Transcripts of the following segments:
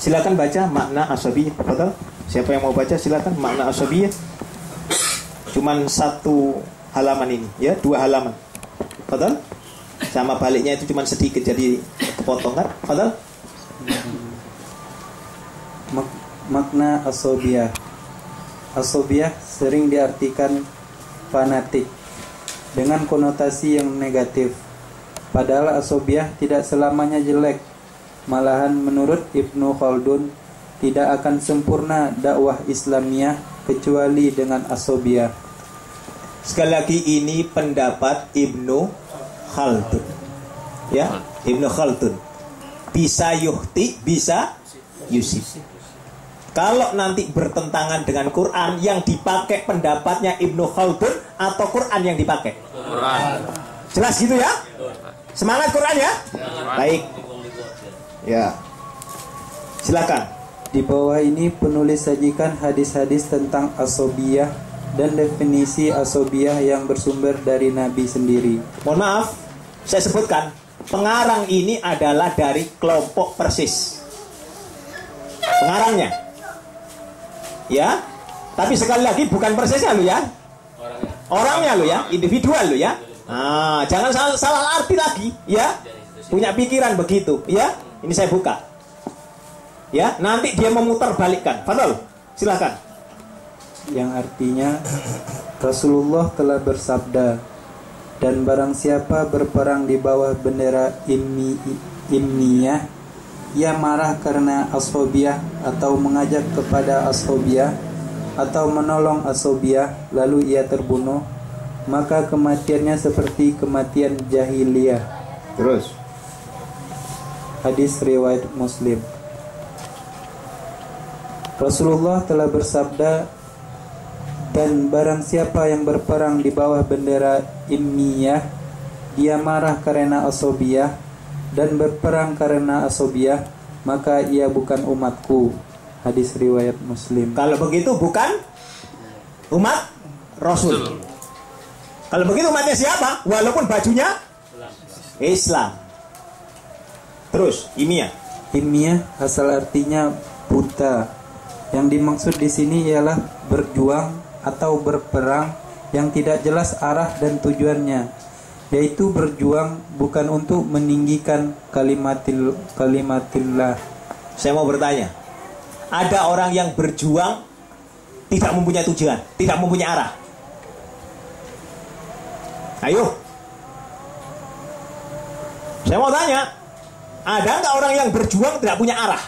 Silakan baca makna asobiyah. Betul? Siapa yang mau baca silakan makna asobiyah. Cuman 1 halaman ini, ya, 2 halaman. Betul? Sama baliknya itu cuman sedikit jadi kepotong kan? Betul? Makna asobiyah. Asobiyah sering diartikan fanatik dengan konotasi yang negatif. Padahal asobiyah tidak selamanya jelek. Malahan menurut Ibnu Khaldun, tidak akan sempurna dakwah Islamiyah kecuali dengan asobiyah. Sekali lagi ini pendapat Ibnu Khaldun. Ya, Ibnu Khaldun. Bisa yuhti, bisa yusif. Kalau nanti bertentangan dengan Quran, yang dipakai pendapatnya Ibnu Khaldun atau Quran yang dipakai? Quran. Jelas gitu ya? Semangat Quran ya? Baik. Ya. Silakan. Di bawah ini penulis sajikan hadis-hadis tentang asobiyah dan definisi asobiyah yang bersumber dari Nabi sendiri. Mohon maaf, saya sebutkan, pengarang ini adalah dari kelompok Persis. Pengarangnya. Ya. Tapi sekali lagi bukan Persisnya lo ya. Orangnya lo ya, individual lo ya. Nah, jangan salah arti lagi, ya. Punya pikiran begitu, ya. Ini saya buka. Ya, nanti dia memutarbalikkan. Fadol, silakan. Yang artinya Rasulullah telah bersabda, dan barang siapa berperang di bawah bendera imniyah, ia marah karena asobiyah atau mengajak kepada asobiyah atau menolong asobiyah, lalu ia terbunuh, maka kematiannya seperti kematian jahiliyah. Terus. Hadis riwayat Muslim. Rasulullah telah bersabda, dan barang siapa yang berperang di bawah bendera imniyah, dia marah karena asobiyah dan berperang karena asobiyah, maka ia bukan umatku. Hadis riwayat Muslim. Kalau begitu bukan umat Rasul. Kalau begitu umatnya siapa? Walaupun bajunya Islam. Terus, imiyah. Imiyah asal artinya buta. Yang dimaksud di sini ialah berjuang atau berperang yang tidak jelas arah dan tujuannya, yaitu berjuang bukan untuk meninggikan kalimatillah. Saya mau bertanya, ada orang yang berjuang tidak mempunyai tujuan, tidak mempunyai arah? Ayo, saya mau tanya, ada nggak orang yang berjuang tidak punya arah?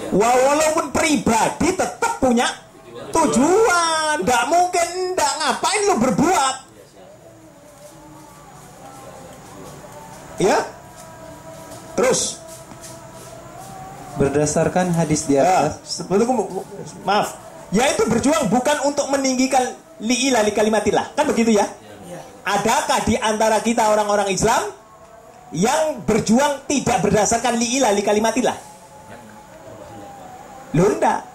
Walaupun pribadi tetap punya tujuan. Nggak mungkin nggak, ngapain lu berbuat? Ya. Terus berdasarkan hadis di atas, maaf, yaitu berjuang bukan untuk meninggikan li'ilah li kalimatillah. Kan begitu ya? Adakah di antara kita orang-orang Islam yang berjuang tidak berdasarkan li'ilah li kalimatillah? Loh, enggak.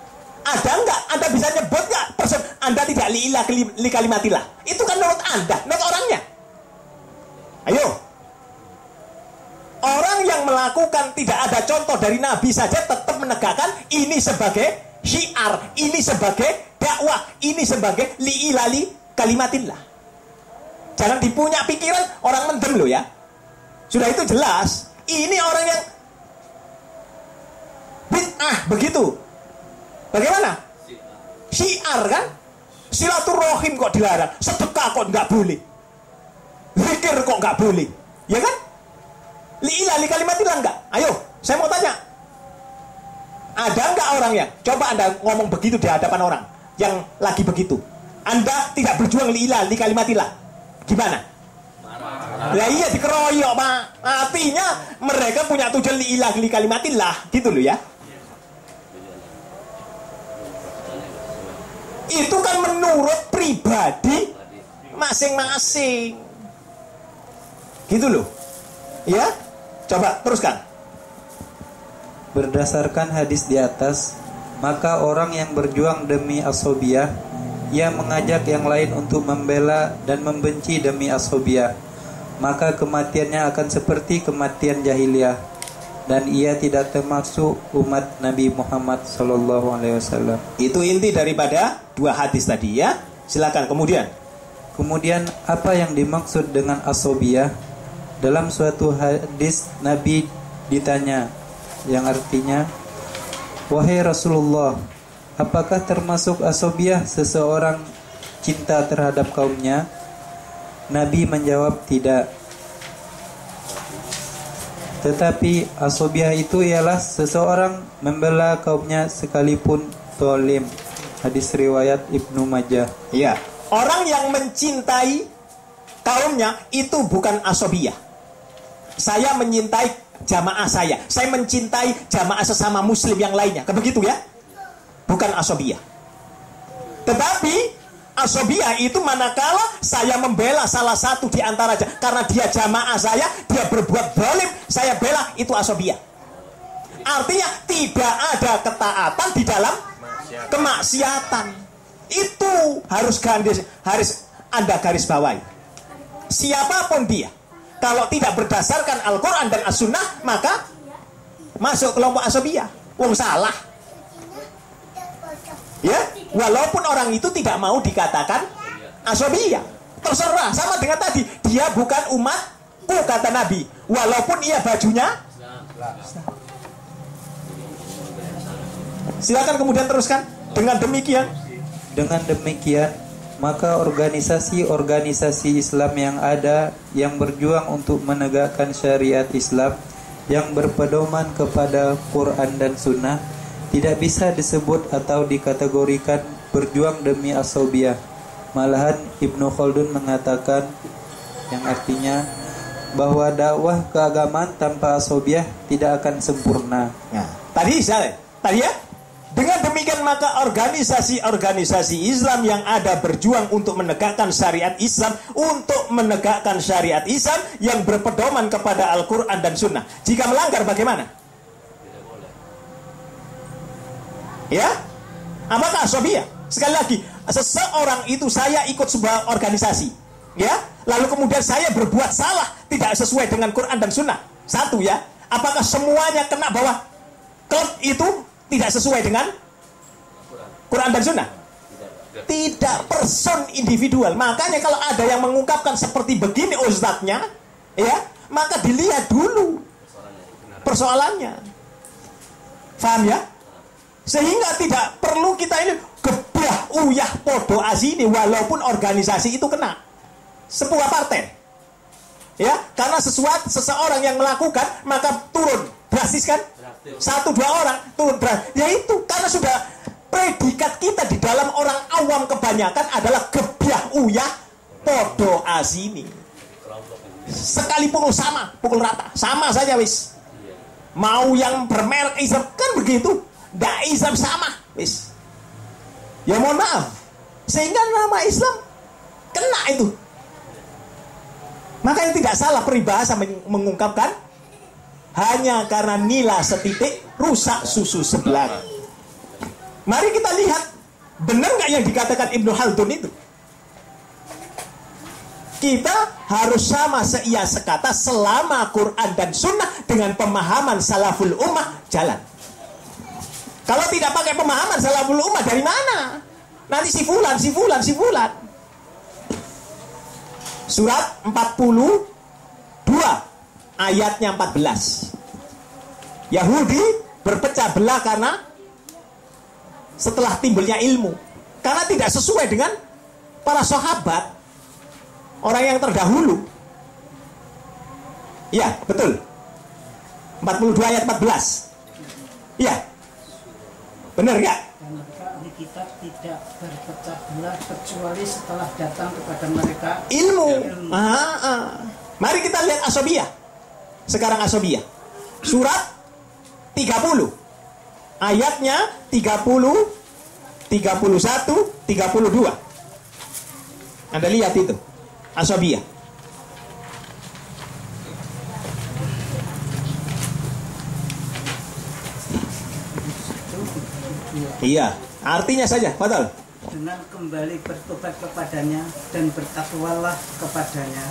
Ada enggak? Anda bisa nyebut enggak person Anda tidak li'ilah li kalimatillah? Itu kan menurut Anda, menurut orangnya. Ayo. Orang yang melakukan tidak ada contoh dari Nabi saja tetap menegakkan ini sebagai syiar, ini sebagai dakwah, ini sebagai li'ilah li kalimatillah. Jangan dipunya pikiran orang mendem loh ya. Sudah itu jelas. Ini orang yang bid'ah begitu. Bagaimana? Syiar kan? Silaturahim kok dilarang, sedekah kok nggak boleh, zikir kok nggak boleh, ya kan? Li'ilah li kalimatillah enggak? Ayo, saya mau tanya, ada enggak orang yang coba Anda ngomong begitu di hadapan orang yang lagi begitu? Anda tidak berjuang li'ilah li kalimatillah, gimana? Lah iya dikeroyok Pak. Artinya mereka punya tujuan li'ilah li kalimatillah, gitu loh ya. Itu kan menurut pribadi masing-masing, gitu loh. Ya, coba teruskan. Berdasarkan hadis di atas, maka orang yang berjuang demi asobiyah, ia mengajak yang lain untuk membela dan membenci demi asobiyah, maka kematiannya akan seperti kematian jahiliyah. dan ia tidak termasuk umat Nabi Muhammad sallallahu alaihi wasallam. Itu inti daripada dua hadis tadi ya. Silakan kemudian apa yang dimaksud dengan asobiyah? Dalam suatu hadis Nabi ditanya yang artinya, wahai Rasulullah, apakah termasuk asobiyah seseorang cinta terhadap kaumnya? Nabi menjawab tidak. Tetapi asobiyah itu ialah seseorang membela kaumnya sekalipun zalim. Hadis riwayat Ibnu Majah. Ya, orang yang mencintai kaumnya itu bukan asobiyah. Saya menyintai jamaah saya mencintai jamaah sesama muslim yang lainnya, kan begitu ya? Bukan asobiyah. Tetapi asobiyah itu manakala saya membela salah satu di antara karena dia jamaah saya, dia berbuat zalim, saya bela, itu asobiyah. Artinya tidak ada ketaatan di dalam kemaksiatan. Itu harus Anda garis bawahi. Siapapun dia, kalau tidak berdasarkan Al-Quran dan As-Sunnah, maka masuk kelompok asobiyah. Wong salah. Ya, walaupun orang itu tidak mau dikatakan asobiyah, terserah. Sama dengan tadi, dia bukan umatku kata Nabi, walaupun ia bajunya. Silakan kemudian teruskan. Dengan demikian, maka organisasi-organisasi Islam yang ada yang berjuang untuk menegakkan syariat Islam yang berpedoman kepada Quran dan Sunnah tidak bisa disebut atau dikategorikan berjuang demi asobiyah. Malahan Ibnu Khaldun mengatakan yang artinya bahwa dakwah keagamaan tanpa asobiyah tidak akan sempurna. Nah, tadi ya. Dengan demikian maka organisasi-organisasi Islam yang ada berjuang untuk menegakkan syariat Islam, untuk menegakkan syariat Islam yang berpedoman kepada Al-Quran dan Sunnah. Jika melanggar bagaimana? Ya? Apakah asobiyah? Sekali lagi, seseorang itu saya ikut sebuah organisasi, ya, lalu kemudian saya berbuat salah, tidak sesuai dengan Quran dan Sunnah. Satu ya, apakah semuanya kena bahwa klub itu tidak sesuai dengan Quran dan Sunnah? Tidak, person individual. Makanya kalau ada yang mengungkapkan seperti begini ustadznya, ya, maka dilihat dulu persoalannya. Faham ya? Sehingga tidak perlu kita ini gebyah uyah podo asini walaupun organisasi itu kena. Sebuah partai. Ya, karena seseorang yang melakukan maka turun drastis kan? Satu dua orang turun drastis. Ya itu karena sudah predikat kita di dalam orang awam kebanyakan adalah gebyah uyah podo asini. Sekalipun sama, pukul rata, sama saja wis. Mau yang bermerek Islam kan begitu. Nggak Islam sama, wis. Ya mohon maaf, sehingga nama Islam kena itu. Maka yang tidak salah peribahasa mengungkapkan hanya karena nila setitik rusak susu sebelah. Mari kita lihat benar nggak yang dikatakan Ibnu Khaldun itu. Kita harus sama seia sekata selama Quran dan Sunnah dengan pemahaman salaful ummah jalan. Kalau tidak pakai pemahaman salaful ummah dari mana? Nanti si fulan. Surat 42 ayatnya 14. Yahudi berpecah belah karena setelah timbulnya ilmu. Karena tidak sesuai dengan para sahabat, orang yang terdahulu. Ya, betul. 42 ayat 14. Ya. Benar nggak? Dan ahli kitab tidak berpecah belah kecuali setelah datang kepada mereka ilmu. Mari kita lihat asobiyah. Sekarang asobiyah. Surat 30. Ayatnya 30, 31, 32. Anda lihat itu. Asobiyah. Iya, artinya saja, betul. Dengan kembali bertobat kepadanya dan bertakwalah kepadanya,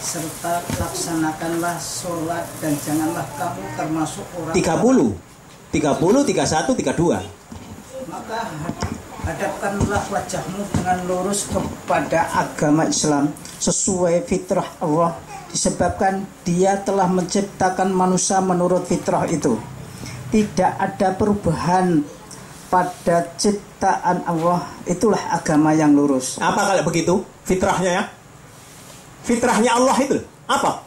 serta laksanakanlah sholat dan janganlah kamu termasuk orang 30, 31, 32. maka hadapkanlah wajahmu dengan lurus kepada agama Islam sesuai fitrah Allah, disebabkan Dia telah menciptakan manusia menurut fitrah itu. Tidak ada perubahan pada ciptaan Allah. Itulah agama yang lurus. Apa kalau begitu fitrahnya ya? Fitrahnya Allah itu apa?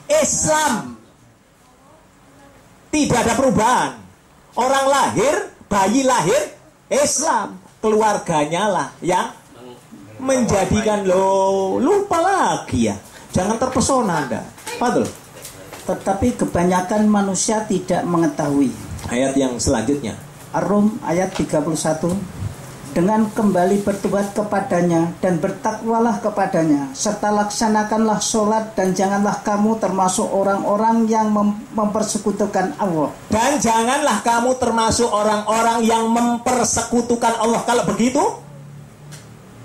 Islam. Tidak ada perubahan. Orang lahir, bayi lahir Islam, keluarganya lah yang menjadikan. Lo lupa lagi ya. Jangan terpesona Anda. Betul. Tetapi kebanyakan manusia tidak mengetahui. Ayat yang selanjutnya. Ar-Rum ayat 31. Dengan kembali bertobat kepadanya dan bertakwalah kepadanya, serta laksanakanlah sholat dan janganlah kamu termasuk orang-orang yang mempersekutukan Allah. Dan janganlah kamu termasuk orang-orang yang mempersekutukan Allah. Kalau begitu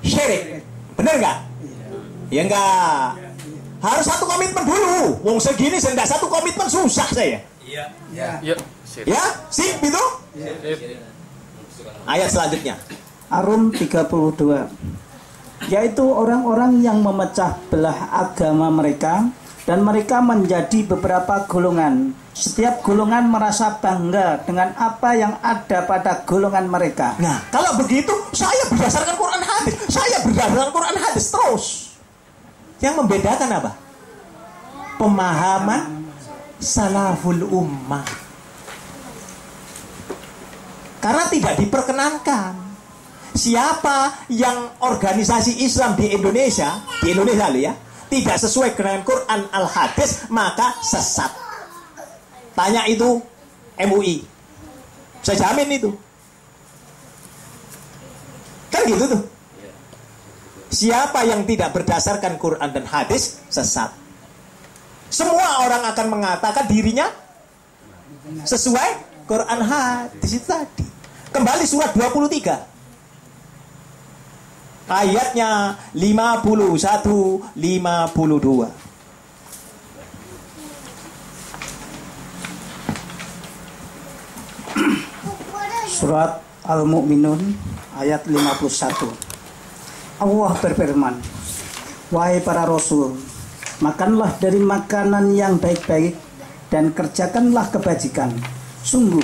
syirik. Benar nggak? Ya enggak. Harus satu komitmen dulu. Wong segini saya satu komitmen susah saya. Iya. Ya, sip itu. Ayat selanjutnya. Ar-Rum 32. Yaitu orang-orang yang memecah belah agama mereka dan mereka menjadi beberapa golongan. Setiap golongan merasa bangga dengan apa yang ada pada golongan mereka. Nah, kalau begitu saya berdasarkan Quran hadis. Saya berdasarkan Quran hadis terus. Yang membedakan apa? Pemahaman salaful ummah. Karena tidak diperkenankan. Siapa yang organisasi Islam di Indonesia loh ya, tidak sesuai dengan Quran al-Hadis, maka sesat. Tanya itu MUI. Saya jamin itu. Kan gitu tuh. Siapa yang tidak berdasarkan Quran dan hadis, sesat. Semua orang akan mengatakan dirinya sesuai Quran hadis itu tadi. Kembali surat 23. Ayatnya 51, 52. Surat Al-Mu'minun ayat 51. Allah berfirman, wahai para rasul, makanlah dari makanan yang baik-baik dan kerjakanlah kebajikan. Sungguh,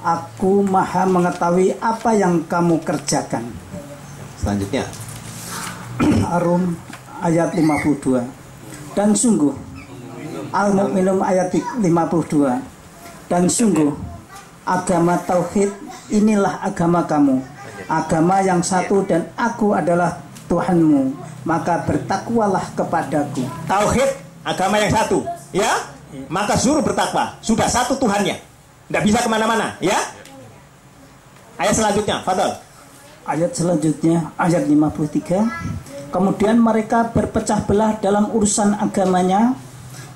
aku maha mengetahui apa yang kamu kerjakan. Selanjutnya. Ar-Rum ayat 52. Dan sungguh, Al-Mu'minun ayat 52. Dan sungguh, agama Tauhid inilah agama kamu, agama yang satu, dan aku adalah Tuhanmu, maka bertakwalah kepadaku. Tauhid, agama yang satu, ya? Maka suruh bertakwa. Sudah satu Tuhannya. Tidak bisa kemana-mana, ya? Ayat selanjutnya, Fadol. Ayat selanjutnya, ayat 53. Kemudian mereka berpecah belah dalam urusan agamanya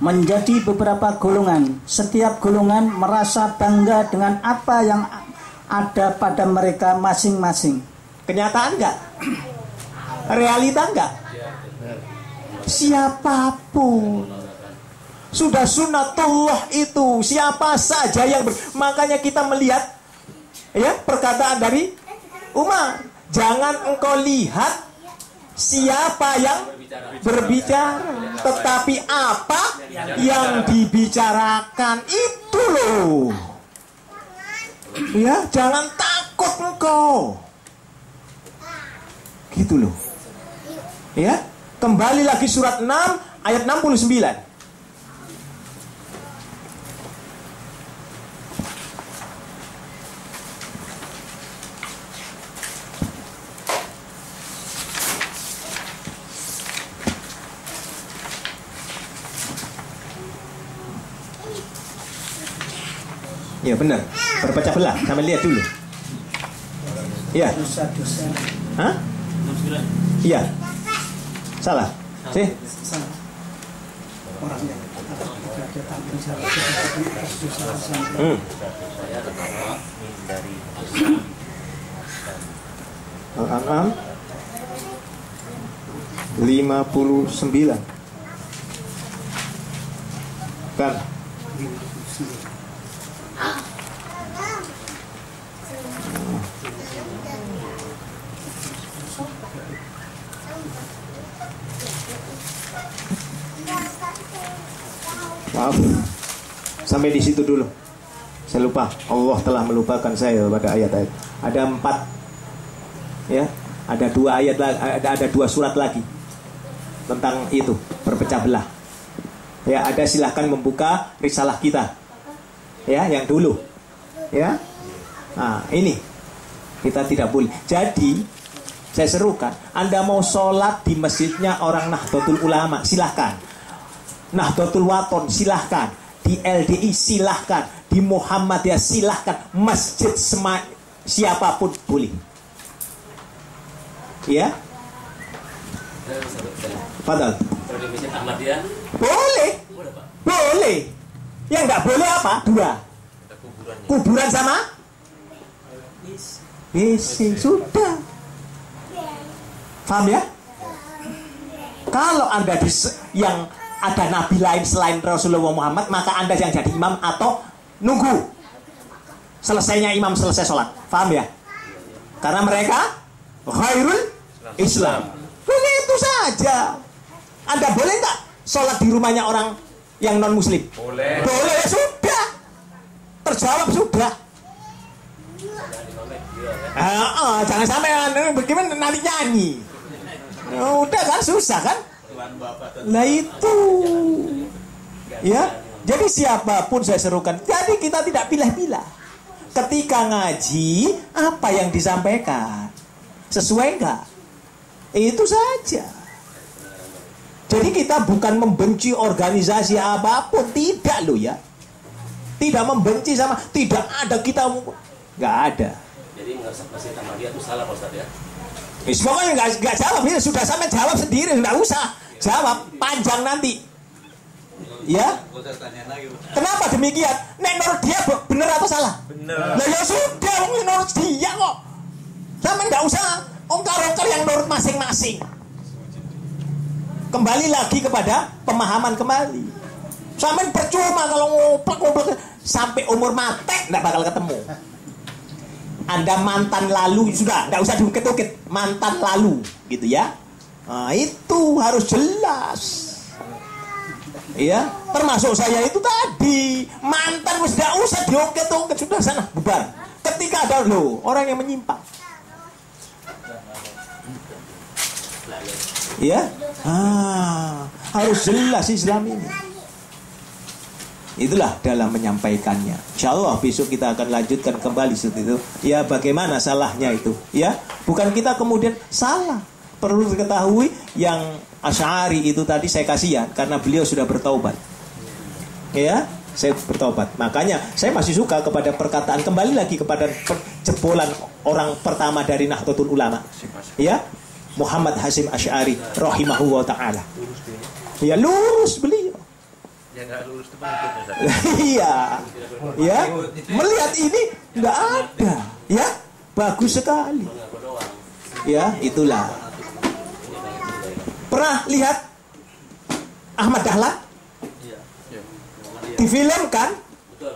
menjadi beberapa golongan. Setiap golongan merasa bangga dengan apa yang ada pada mereka masing-masing. Kenyataan enggak? Realita enggak? Siapapun sudah sunatullah itu, siapa saja yang makanya kita melihat ya perkataan dari Umar, jangan engkau lihat siapa yang berbicara, tetapi apa yang dibicarakan itu loh. Ya, jangan takut engkau. Gitu loh. Ya, kembali lagi surat 6 ayat 69. Ya benar, berpecah belah. Sampai lihat dulu. Iya. Dosa-dosa. Hah? Iya. Salah. Sih. Salah. Orang yang Al-An'am 59. Kan? Maaf, sampai di situ dulu. Saya lupa. Allah telah melupakan saya pada ayat-ayat. Ada 4, ya. Ada 2 ayat, ada 2 surat lagi tentang itu, berpecah belah. Ya, ada, silahkan membuka risalah kita. Ya, yang dulu. Ya. Nah, ini kita tidak boleh. Jadi saya serukan, Anda mau sholat di masjidnya orang Nahdlatul Ulama, silahkan. Nahdlatul Wathon, silahkan. Di LDI, silahkan. Di Muhammadiyah, silahkan. Masjid siapapun boleh. Ya. Padahal boleh. Boleh. Yang nggak boleh apa? 2. Kuburan sama WC. Sudah. Paham ya? Kalau Anda yang ada nabi lain selain Rasulullah Muhammad, maka Anda yang jadi imam atau nunggu selesainya imam selesai sholat. Paham ya? Karena mereka khairul Islam. Begitu saja. Anda boleh nggak sholat di rumahnya orang yang non muslim? Boleh. Boleh, ya sudah. Terjawab sudah. Jangan sampai bagaimana nanti nyanyi. Udah kan, susah kan? Nah itu. Ya. Jadi siapapun saya serukan. Jadi kita tidak pilih-pilih. Ketika ngaji, apa yang disampaikan sesuai enggak? Itu saja. Jadi kita bukan membenci organisasi apapun, tidak loh ya. Tidak membenci sama, tidak ada kita, nggak ada. Jadi Masjid Ahmadiyah itu salah Pak Ustaz ya? Pokoknya nggak jawab, ya sudah sampai jawab sendiri, nggak usah jawab panjang nanti. Ya? Kenapa demikian? Nek menurut dia benar atau salah? Benar. Nah ya sudah, menurut dia kok. Sampai nggak usah ongkar-ongkar yang menurut masing-masing. Kembali lagi kepada pemahaman kembali. Sampai percuma kalau ngoplek sampai umur mati nggak bakal ketemu. Anda mantan lalu sudah, nggak usah diukit-ukit, mantan lalu, gitu ya. Nah, itu harus jelas. Ya, termasuk saya itu tadi mantan, sudah usah diukit-ukit, sudah sana bubar. Ketika ada orang yang menyimpang. Ya, harus jelas Islam ini. Itulah dalam menyampaikannya. Insya Allah besok kita akan lanjutkan kembali seperti itu. Ya, bagaimana salahnya itu? Ya, bukan kita kemudian salah. Perlu diketahui yang Asy'ari itu tadi saya kasihan karena beliau sudah bertaubat. Ya, saya bertaubat. Makanya saya masih suka kepada perkataan, kembali lagi kepada jebolan orang pertama dari Nahdlatul Ulama. Ya. Muhammad Hasyim Asy'ari rahimahullah ta'ala. Ya, lurus beliau. Ya enggak lurus itu iya. Ya, melihat ini enggak ada. Ya, bagus sekali. Ya, itulah. Pernah lihat Ahmad Dahlan? Difilmkan,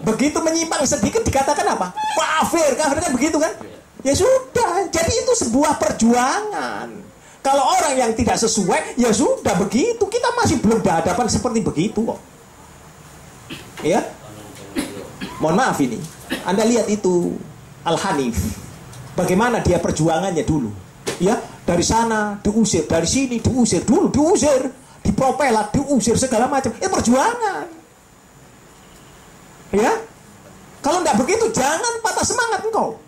begitu menyimpang sedikit dikatakan apa? Kafir kan begitu kan? Ya sudah, jadi itu sebuah perjuangan. Kalau orang yang tidak sesuai, ya sudah begitu. Kita masih belum berhadapan seperti begitu kok. Ya, mohon maaf ini. Anda lihat itu Al-Hanif, bagaimana dia perjuangannya dulu. Ya, dari sana diusir, dari sini diusir, dulu diusir, dipropelat, diusir segala macam. Perjuangan. Ya, kalau tidak begitu jangan patah semangat engkau.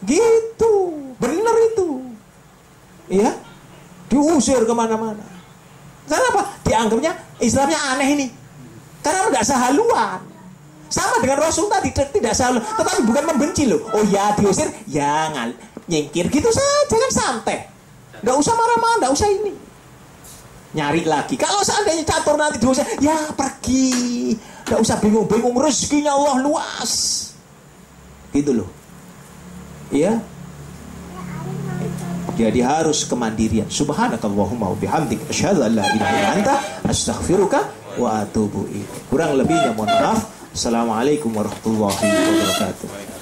Gitu, benar itu. Ya, diusir kemana-mana. Kenapa? Dianggapnya Islamnya aneh ini. Karena nggak sehaluan. Sama dengan Rasul tadi, tidak sehaluan. Tetapi bukan membenci loh. Oh ya, diusir, ya nyingkir gitu saja kan, santai. Nggak usah marah-marah, nggak usah ini. Nyari lagi. Kalau seandainya catur nanti diusir, ya pergi. Nggak usah bingung-bingung, rezekinya Allah luas. Gitu loh. Ya. Jadi harus kemandirian. Subhanakallahumma wa bihamdik asyhadu an la ilaha illa anta astaghfiruka wa atubu ilaih. Kurang lebihnya mohon maaf. Assalamualaikum warahmatullahi wabarakatuh.